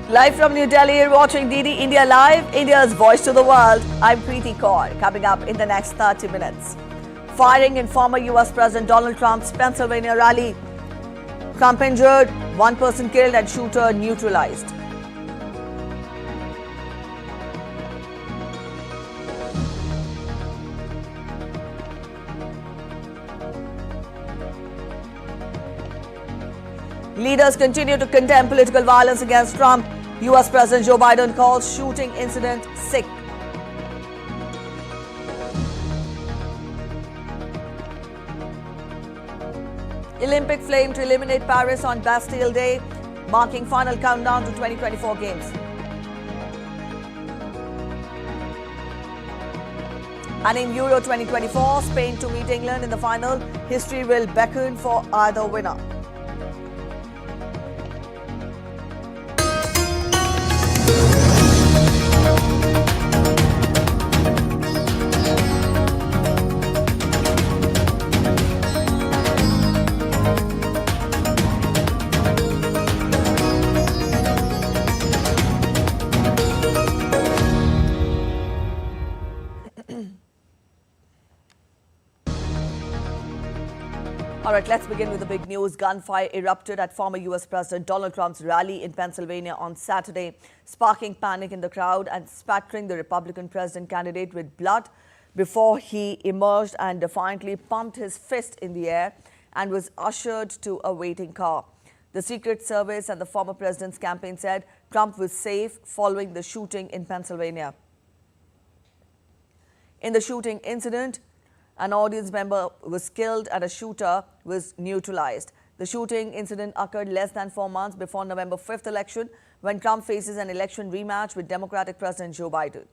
Live from New Delhi, you're watching DD India Live, India's voice to the world. I'm Preeti Kaur. Coming up in the next 30 minutes. Firing in former US President Donald Trump's Pennsylvania rally. Trump injured, one person killed and shooter neutralized. Leaders continue to condemn political violence against Trump. US President Joe Biden calls shooting incident sick. Olympic flame to illuminate Paris on Bastille Day, marking final countdown to 2024 games. And in Euro 2024, Spain to meet England in the final. History will beckon for either winner. All right, let's begin with the big news. Gunfire erupted at former US President Donald Trump's rally in Pennsylvania on Saturday, sparking panic in the crowd and spattering the Republican president candidate with blood before he emerged and defiantly pumped his fist in the air and was ushered to a waiting car. The Secret Service and the former president's campaign said Trump was safe following the shooting in Pennsylvania. In the shooting incident, an audience member was killed and a shooter was neutralized. The shooting incident occurred less than 4 months before November 5th election, when Trump faces an election rematch with Democratic President Joe Biden.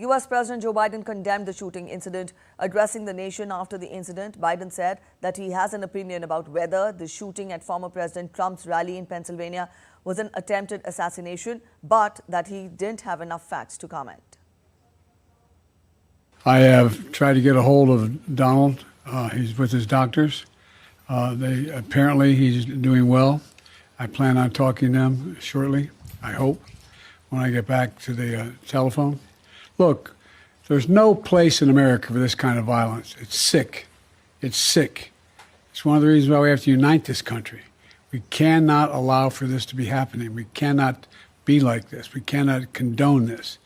US President Joe Biden condemned the shooting incident. Addressing the nation after the incident, Biden said that he has an opinion about whether the shooting at former President Trump's rally in Pennsylvania was an attempted assassination, but that he didn't have enough facts to comment. I have tried to get a hold of Donald. He's with his doctors. Apparently he's doing well. I plan on talking to him shortly, I hope, when I get back to the telephone. Look, there's no place in America for this kind of violence. It's sick. It's sick. It's one of the reasons why we have to unite this country. We cannot allow for this to be happening. We cannot be like this. We cannot condone this.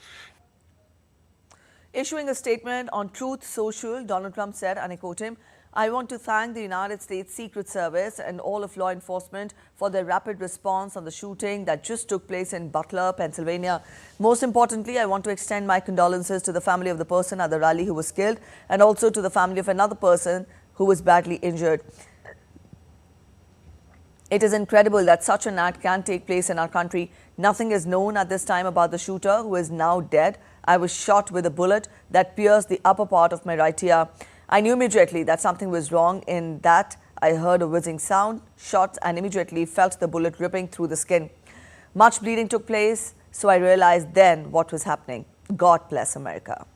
Issuing a statement on Truth Social, Donald Trump said, and I quote him, "I want to thank the United States Secret Service and all of law enforcement for their rapid response on the shooting that just took place in Butler, Pennsylvania. Most importantly, I want to extend my condolences to the family of the person at the rally who was killed and also to the family of another person who was badly injured. It is incredible that such an act can take place in our country. Nothing is known at this time about the shooter, who is now dead. I was shot with a bullet that pierced the upper part of my right ear. I knew immediately that something was wrong in that I heard a whizzing sound, shots, and immediately felt the bullet ripping through the skin. Much bleeding took place, so I realized then what was happening. God bless America."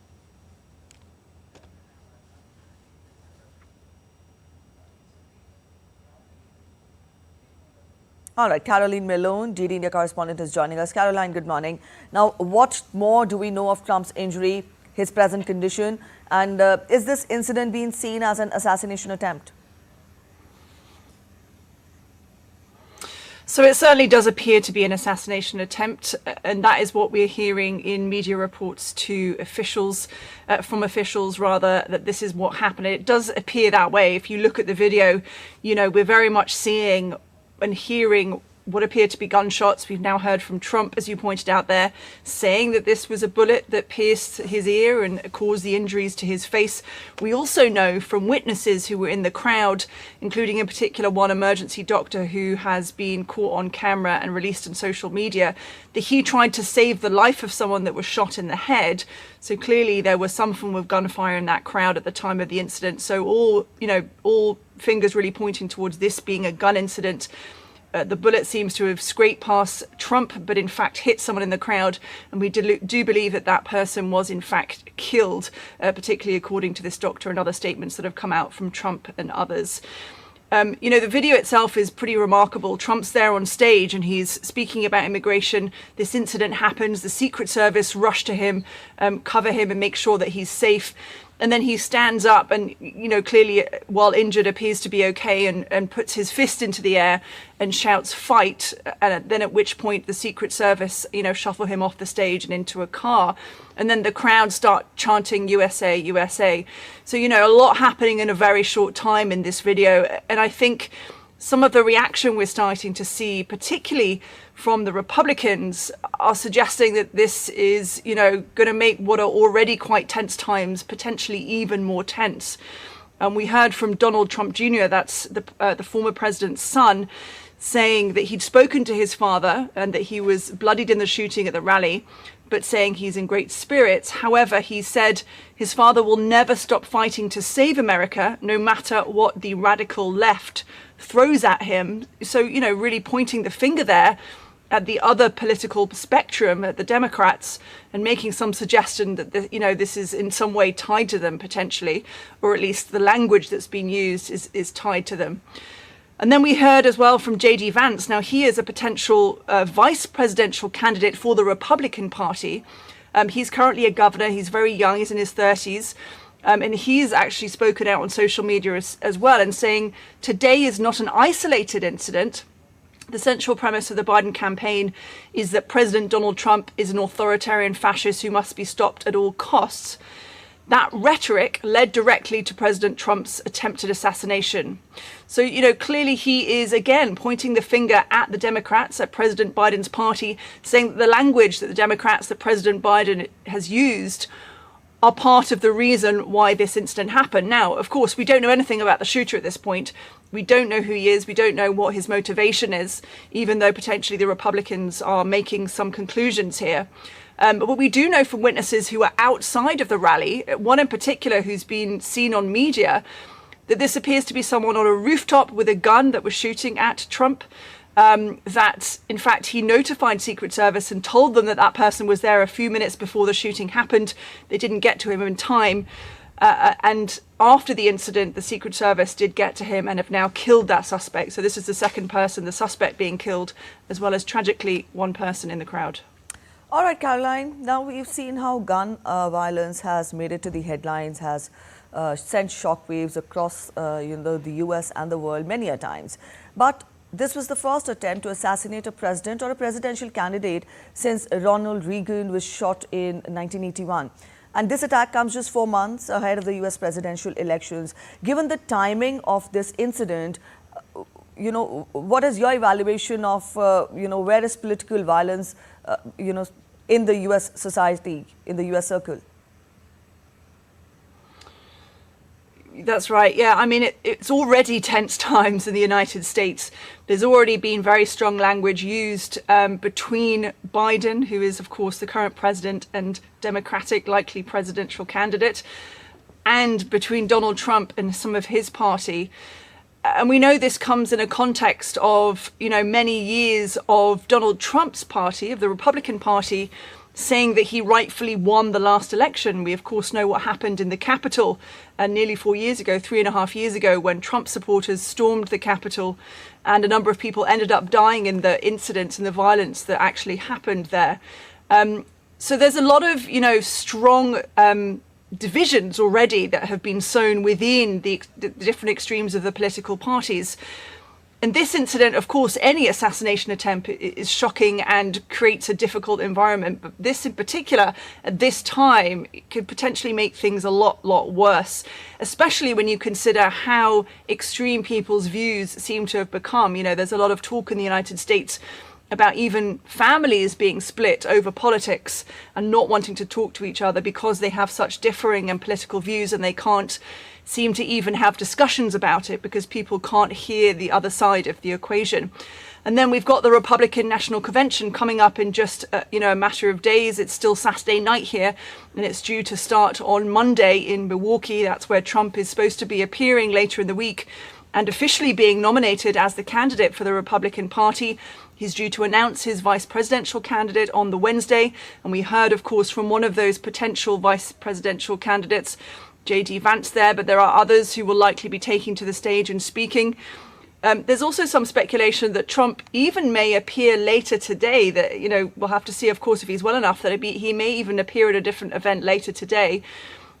All right, Caroline Malone, DD India correspondent, is joining us. Caroline, good morning. Now, what more do we know of Trump's injury, his present condition, and is this incident being seen as an assassination attempt? So it certainly does appear to be an assassination attempt, and that is what we're hearing in media reports to officials, from officials rather, that this is what happened. It does appear that way. If you look at the video, you know, we're very much seeing and hearing what appear to be gunshots. We've now heard from Trump, as you pointed out there, saying that this was a bullet that pierced his ear and caused the injuries to his face. We also know from witnesses who were in the crowd, including in particular one emergency doctor who has been caught on camera and released on social media, that he tried to save the life of someone that was shot in the head. So clearly there was some form of gunfire in that crowd at the time of the incident. So all fingers really pointing towards this being a gun incident. the bullet seems to have scraped past Trump, but in fact hit someone in the crowd. And we do believe that that person was in fact killed, particularly according to this doctor and other statements that have come out from Trump and others. The video itself is pretty remarkable. Trump's there on stage and he's speaking about immigration. This incident happens. The Secret Service rush to him, cover him and make sure that he's safe. And then he stands up and, clearly while injured appears to be okay and puts his fist into the air and shouts fight. And then at which point the Secret Service, shuffle him off the stage and into a car. And then the crowd start chanting USA, USA. So, a lot happening in a very short time in this video. And I think some of the reaction we're starting to see, particularly from the Republicans, are suggesting that this is, going to make what are already quite tense times potentially even more tense. And we heard from Donald Trump Jr., that's the former president's son, saying that he'd spoken to his father and that he was bloodied in the shooting at the rally, but saying he's in great spirits. However, he said his father will never stop fighting to save America, no matter what the radical left throws at him. So, really pointing the finger there at the other political spectrum, at the Democrats, and making some suggestion that, this is in some way tied to them potentially, or at least the language that's been used is tied to them. And then we heard as well from J.D. Vance. Now, he is a potential vice presidential candidate for the Republican Party. He's currently a governor. He's very young. He's in his 30s. And he's actually spoken out on social media as well and saying today is not an isolated incident. The central premise of the Biden campaign is that President Donald Trump is an authoritarian fascist who must be stopped at all costs. That rhetoric led directly to President Trump's attempted assassination. So, clearly he is, again, pointing the finger at the Democrats, at President Biden's party, saying that the language that the Democrats, that President Biden has used, are part of the reason why this incident happened. Now, of course, we don't know anything about the shooter at this point. We don't know who he is. We don't know what his motivation is, even though potentially the Republicans are making some conclusions here. But what we do know from witnesses who are outside of the rally, one in particular who's been seen on media, that this appears to be someone on a rooftop with a gun that was shooting at Trump, that in fact he notified Secret Service and told them that that person was there a few minutes before the shooting happened. They didn't get to him in time. And after the incident, the Secret Service did get to him and have now killed that suspect. So this is the second person, the suspect, being killed, as well as tragically one person in the crowd. All right, Caroline. Now we've seen how gun violence has made it to the headlines, has sent shockwaves across the US and the world many a times. But this was the first attempt to assassinate a president or a presidential candidate since Ronald Reagan was shot in 1981. And this attack comes just 4 months ahead of the US presidential elections. Given the timing of this incident, what is your evaluation of, where is political violence, in the US society, in the US circle? That's right. Yeah, I mean, it's already tense times in the United States. There's already been very strong language used between Biden, who is, of course, the current president and Democratic likely presidential candidate, and between Donald Trump and some of his party. And we know this comes in a context of, many years of Donald Trump's party, of the Republican Party, saying that he rightfully won the last election. We, of course, know what happened in the Capitol nearly 4 years ago, 3.5 years ago, when Trump supporters stormed the Capitol and a number of people ended up dying in the incidents and the violence that actually happened there. So there's a lot of, strong divisions already that have been sown within the different extremes of the political parties. And this incident, of course, any assassination attempt is shocking and creates a difficult environment. But this in particular, at this time, could potentially make things a lot worse, especially when you consider how extreme people's views seem to have become. There's a lot of talk in the United States about even families being split over politics and not wanting to talk to each other because they have such differing and political views, and they can't seem to even have discussions about it because people can't hear the other side of the equation. And then we've got the Republican National Convention coming up in just a matter of days. It's still Saturday night here, and it's due to start on Monday in Milwaukee. That's where Trump is supposed to be appearing later in the week. and officially being nominated as the candidate for the Republican Party. He's due to announce his vice presidential candidate on the Wednesday. And we heard, of course, from one of those potential vice presidential candidates, J.D. Vance there, but there are others who will likely be taking to the stage and speaking. There's also some speculation that Trump even may appear later today, that, you know, we'll have to see, of course, if he's well enough, that he may even appear at a different event later today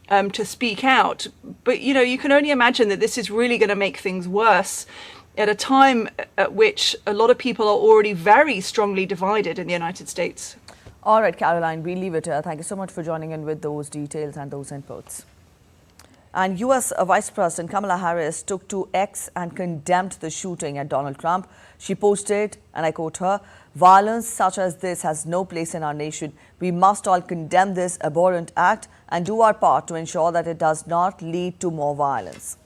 to speak out. But, you know, you can only imagine that this is really going to make things worse at a time at which a lot of people are already very strongly divided in the United States. All right, Caroline, we leave it here. Thank you so much for joining in with those details and those inputs. And US Vice President Kamala Harris took to X and condemned the shooting at Donald Trump. She posted, and I quote her, "Violence such as this has no place in our nation. We must all condemn this abhorrent act and do our part to ensure that it does not lead to more violence."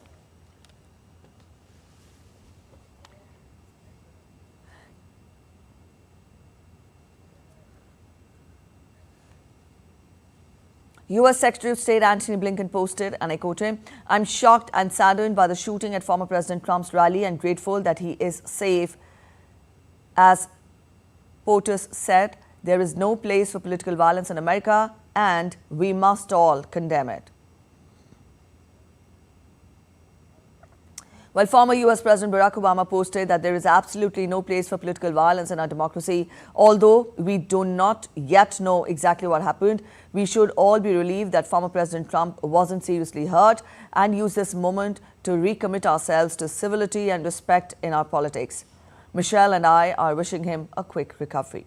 US Secretary of State Antony Blinken posted, and I quote him, "I'm shocked and saddened by the shooting at former President Trump's rally and grateful that he is safe. As POTUS said, there is no place for political violence in America and we must all condemn it." While former US President Barack Obama posted that there is absolutely no place for political violence in our democracy, although we do not yet know exactly what happened, we should all be relieved that former President Trump wasn't seriously hurt and use this moment to recommit ourselves to civility and respect in our politics. Michelle and I are wishing him a quick recovery.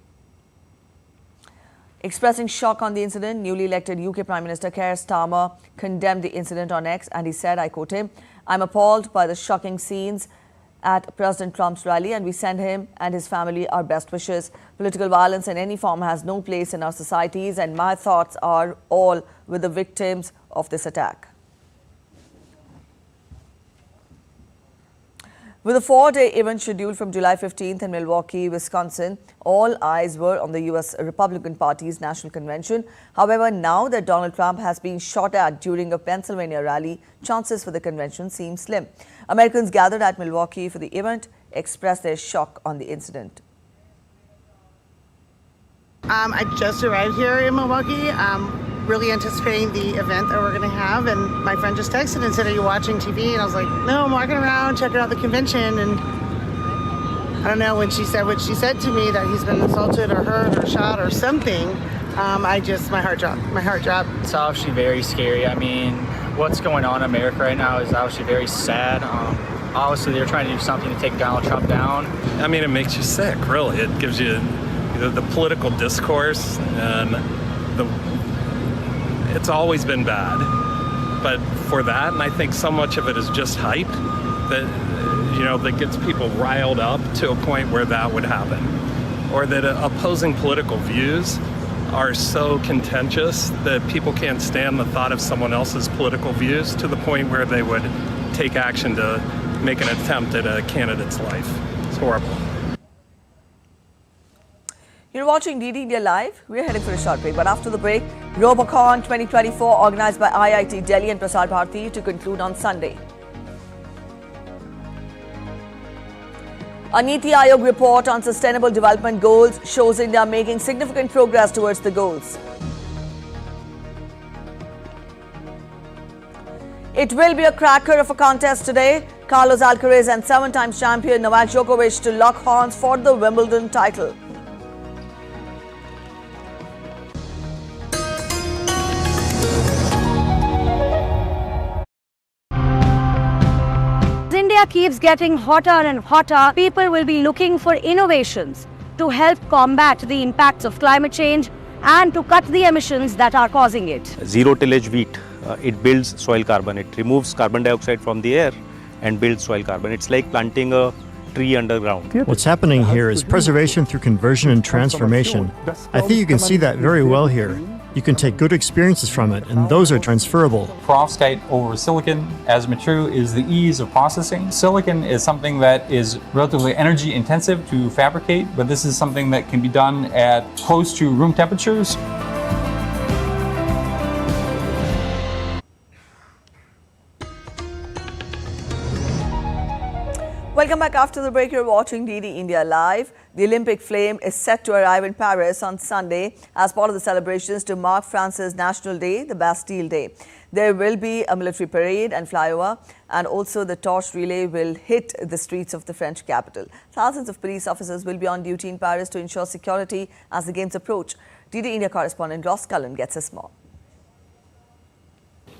Expressing shock on the incident, newly elected UK Prime Minister Keir Starmer condemned the incident on X, and he said, I quote him, "I'm appalled by the shocking scenes at President Trump's rally and we send him and his family our best wishes. Political violence in any form has no place in our societies and my thoughts are all with the victims of this attack." With a 4-day event scheduled from July 15th in Milwaukee, Wisconsin, all eyes were on the US Republican Party's national convention. However, now that Donald Trump has been shot at during a Pennsylvania rally, chances for the convention seem slim. Americans gathered at Milwaukee for the event expressed their shock on the incident. I just arrived here in Milwaukee, really anticipating the event that we're going to have, and my friend just texted and said, "Are you watching TV?" And I was like, "No, I'm walking around checking out the convention." And I don't know, when she said what she said to me, that he's been assaulted or hurt or shot or something, my heart dropped. My heart dropped. It's obviously very scary. I mean, what's going on in America right now is obviously very sad. Obviously, they're trying to do something to take Donald Trump down. I mean, it makes you sick, really. It gives you the political discourse, and it's always been bad. But for that, and I think so much of it is just hype, that gets people riled up to a point where that would happen. Or that opposing political views are so contentious that people can't stand the thought of someone else's political views to the point where they would take action to make an attempt at a candidate's life. It's horrible. You're watching DD India Live. We're heading for a short break, but after the break, Robocon 2024 organized by IIT Delhi and Prasar Bharati to conclude on Sunday. A Niti Aayog report on sustainable development goals shows India making significant progress towards the goals. It will be a cracker of a contest today. Carlos Alcaraz and 7-time champion Novak Djokovic to lock horns for the Wimbledon title. India keeps getting hotter and hotter, people will be looking for innovations to help combat the impacts of climate change and to cut the emissions that are causing it. Zero tillage wheat, it builds soil carbon. It removes carbon dioxide from the air and builds soil carbon. It's like planting a tree underground. What's happening here is preservation through conversion and transformation. I think you can see that very well here. You can take good experiences from it, and those are transferable. Perovskite over silicon, as material, is the ease of processing. Silicon is something that is relatively energy intensive to fabricate, but this is something that can be done at close to room temperatures. Welcome back after the break. You're watching DD India Live. The Olympic flame is set to arrive in Paris on Sunday as part of the celebrations to mark France's National Day, the Bastille Day. There will be a military parade and flyover, and also the torch relay will hit the streets of the French capital. Thousands of police officers will be on duty in Paris to ensure security as the games approach. DD India correspondent Ross Cullen gets us more.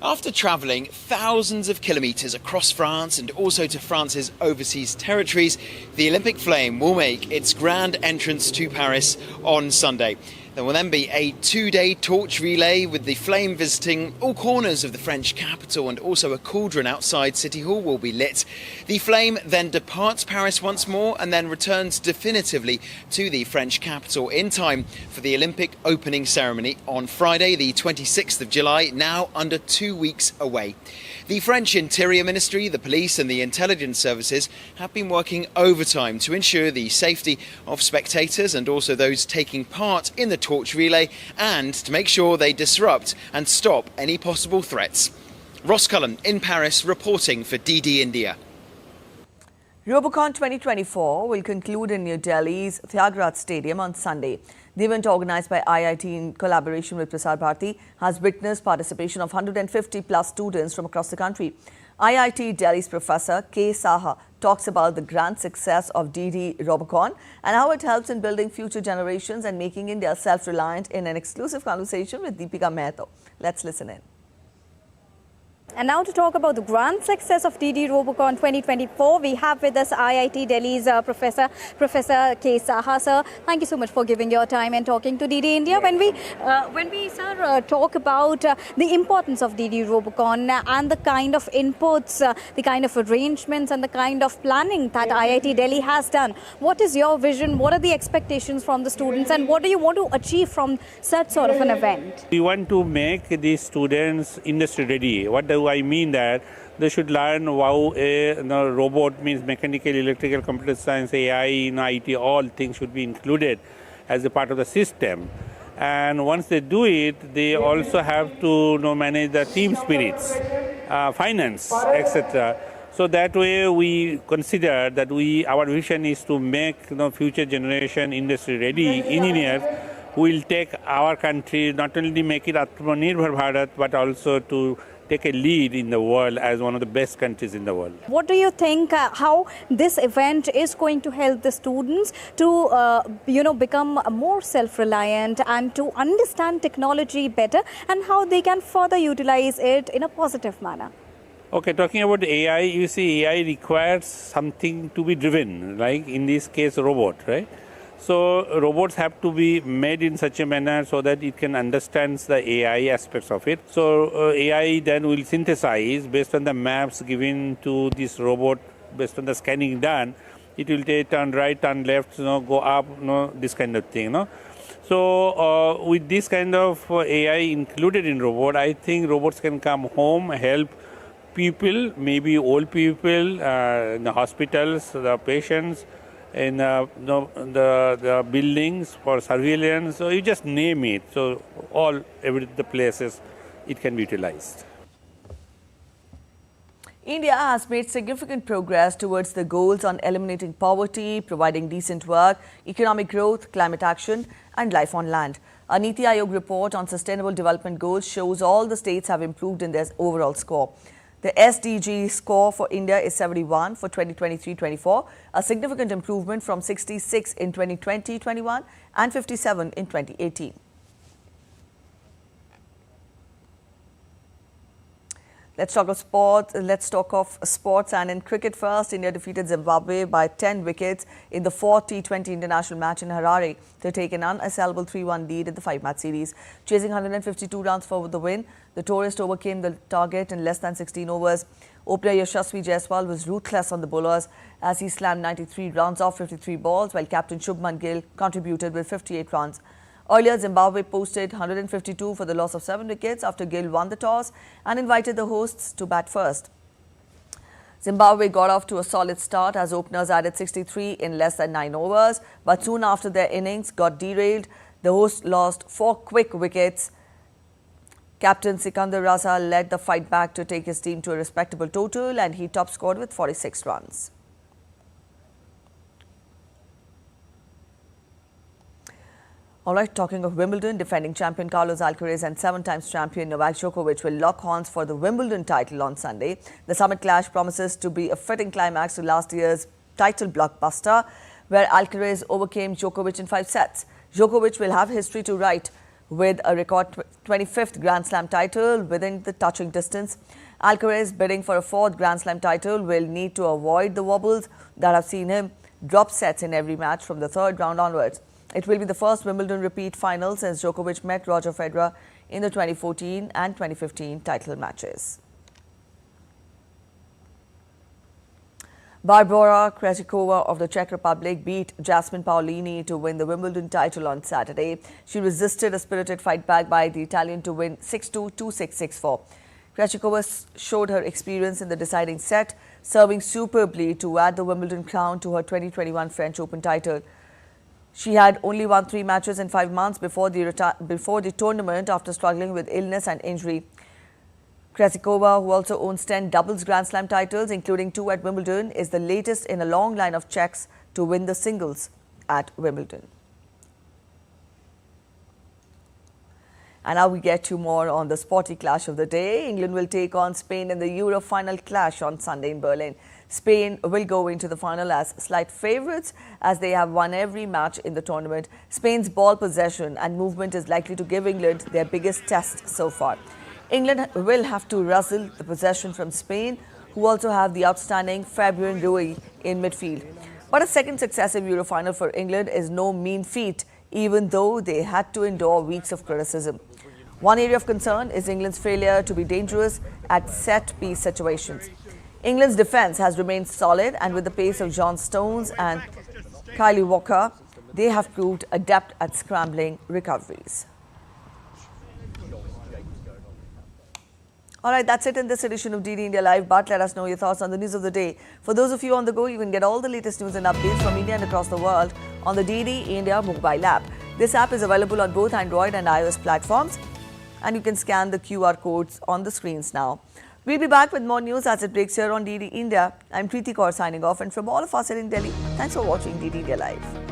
After travelling thousands of kilometres across France and also to France's overseas territories, the Olympic flame will make its grand entrance to Paris on Sunday. There will then be a two-day torch relay with the flame visiting all corners of the French capital, and also a cauldron outside City Hall will be lit. The flame then departs Paris once more and then returns definitively to the French capital in time for the Olympic opening ceremony on Friday, the 26th of July, now under 2 weeks away. The French Interior Ministry, the police and the intelligence services have been working overtime to ensure the safety of spectators and also those taking part in the torch relay, and to make sure they disrupt and stop any possible threats. Ross Cullen in Paris reporting for DD India. Robocon 2024 will conclude in New Delhi's Thiagraj Stadium on Sunday. The event, organised by IIT in collaboration with Prasar Bharati, has witnessed participation of 150 plus students from across the country. IIT Delhi's Professor K. Saha talks about the grand success of DD Robocon and how it helps in building future generations and making India self-reliant in an exclusive conversation with Deepika Mehta. Let's listen in. And now to talk about the grand success of DD Robocon 2024, we have with us IIT Delhi's Professor K. Saha. Sir, thank you so much for giving your time and talking to DD India. When we talk about the importance of DD Robocon and the kind of inputs, the kind of arrangements and the kind of planning that IIT Delhi has done, what is your vision? What are the expectations from the students, and what do you want to achieve from such sort of an event? We want to make these students industry ready. What do I mean? That they should learn how a robot means mechanical, electrical, computer science, AI, IT, all things should be included as a part of the system. And once they do it, they also have to manage the team spirits, finance, etc. So that way we consider that our vision is to make future generation industry ready engineers who will take our country, not only make it Atmanirbhar Bharat, but also to take a lead in the world as one of the best countries in the world. What do you think how this event is going to help the students to become more self-reliant and to understand technology better, and how they can further utilize it in a positive manner? Okay, talking about AI, you see AI requires something to be driven, like in this case robot, right? So robots have to be made in such a manner so that it can understand the AI aspects of it. So AI then will synthesize based on the maps given to this robot, based on the scanning done. It will take turn right, turn left, go up, this kind of thing. So with this kind of AI included in robot, I think robots can come home, help people, maybe old people, in the hospitals, the patients, in the buildings for surveillance, so you just name it. So the places it can be utilized. India has made significant progress towards the goals on eliminating poverty, providing decent work, economic growth, climate action and life on land. A Niti Aayog report on sustainable development goals shows all the states have improved in their overall score. The SDG score for India is 71 for 2023-24, a significant improvement from 66 in 2020-21 and 57 in 2018. Let's talk of sports, and in cricket first, India defeated Zimbabwe by 10 wickets in the 4 T20 international match in Harare to take an unassailable 3-1 lead in the 5-match series. Chasing 152 runs for the win, the tourists overcame the target in less than 16 overs. Opener Yashasvi Jaiswal was ruthless on the bowlers as he slammed 93 runs off 53 balls, while captain Shubman Gill contributed with 58 runs. Earlier, Zimbabwe posted 152 for the loss of 7 wickets after Gill won the toss and invited the hosts to bat first. Zimbabwe got off to a solid start as openers added 63 in less than 9 overs, but soon after their innings got derailed, the hosts lost 4 quick wickets. Captain Sikandar Raza led the fight back to take his team to a respectable total, and he top scored with 46 runs. All right, talking of Wimbledon, defending champion Carlos Alcaraz and 7-time champion Novak Djokovic will lock horns for the Wimbledon title on Sunday. The summit clash promises to be a fitting climax to last year's title blockbuster, where Alcaraz overcame Djokovic in 5 sets. Djokovic will have history to write with a record 25th Grand Slam title within the touching distance. Alcaraz, bidding for a 4th Grand Slam title, will need to avoid the wobbles that have seen him drop sets in every match from the 3rd round onwards. It will be the first Wimbledon repeat final since Djokovic met Roger Federer in the 2014 and 2015 title matches. Barbora Krejcikova of the Czech Republic beat Jasmine Paolini to win the Wimbledon title on Saturday. She resisted a spirited fight back by the Italian to win 6-2, 2-6, 6-4. Krejcikova showed her experience in the deciding set, serving superbly to add the Wimbledon crown to her 2021 French Open title. She had only won 3 matches in 5 months before the tournament after struggling with illness and injury. Krejcikova, who also owns 10 doubles Grand Slam titles, including 2 at Wimbledon, is the latest in a long line of Czechs to win the singles at Wimbledon. And now we get to more on the sporty clash of the day. England will take on Spain in the Euro final clash on Sunday in Berlin. Spain will go into the final as slight favourites as they have won every match in the tournament. Spain's ball possession and movement is likely to give England their biggest test so far. England will have to wrestle the possession from Spain, who also have the outstanding Fabian Ruiz in midfield. But a second successive Euro final for England is no mean feat, even though they had to endure weeks of criticism. One area of concern is England's failure to be dangerous at set-piece situations. England's defence has remained solid, and with the pace of John Stones and Kyle Walker, they have proved adept at scrambling recoveries. All right, that's it in this edition of DD India Live, but let us know your thoughts on the news of the day. For those of you on the go, you can get all the latest news and updates from India and across the world on the DD India mobile app. This app is available on both Android and iOS platforms, and you can scan the QR codes on the screens now. We'll be back with more news as it breaks here on DD India. I'm Preeti Kaur signing off, and from all of us here in Delhi, thanks for watching DD India Live.